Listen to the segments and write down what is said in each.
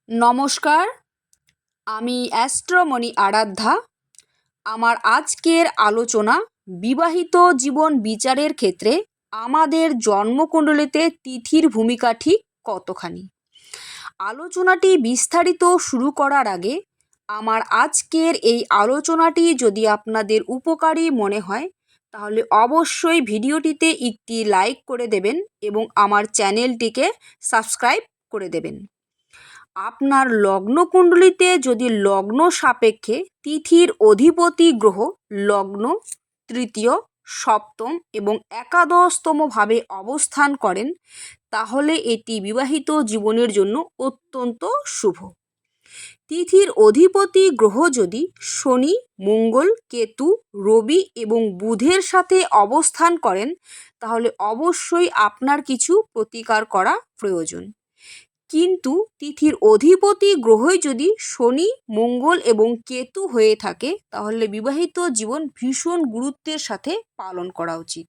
নমস্কার, আমি অ্যাস্ট্রোমণি আরাধ্যা। আমার আজকের আলোচনা বিবাহিত জীবন বিচারের ক্ষেত্রে আমাদের জন্মকুণ্ডলিতে তিথির ভূমিকা ঠিক কতখানি। আলোচনাটি বিস্তারিত শুরু করার আগে আমার আজকের এই আলোচনাটি যদি আপনাদের উপকারী মনে হয় তাহলে অবশ্যই ভিডিওটিতে একটি লাইক করে দেবেন এবং আমার চ্যানেলটিকে সাবস্ক্রাইব করে দেবেন। আপনার লগ্নকুণ্ডলিতে যদি লগ্ন সাপেক্ষে তিথির অধিপতি গ্রহ লগ্ন তৃতীয়, সপ্তম এবং একাদশতমভাবে অবস্থান করেন তাহলে এটি বিবাহিত জীবনের জন্য অত্যন্ত শুভ। তিথির অধিপতি গ্রহ যদি শনি, মঙ্গল, কেতু, রবি এবং বুধের সাথে অবস্থান করেন তাহলে অবশ্যই আপনার কিছু প্রতিকার করা প্রয়োজন। কিন্তু তিথির অধিপতি গ্রহই যদি শনি, মঙ্গল এবং কেতু হয়ে থাকে তাহলে বিবাহিত জীবন ভীষণ গুরুত্বের সাথে পালন করা উচিত।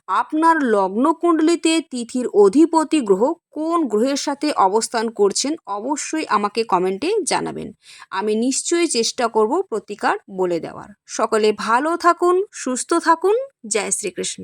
আপনার লগ্নকুণ্ডলিতে তিথির অধিপতি গ্রহ কোন গ্রহের সাথে অবস্থান করছেন অবশ্যই আমাকে কমেন্টে জানাবেন। আমি নিশ্চয়ই চেষ্টা করব প্রতিকার বলে দেওয়ার। সকলে ভালো থাকুন, সুস্থ থাকুন। জয় শ্রীকৃষ্ণ।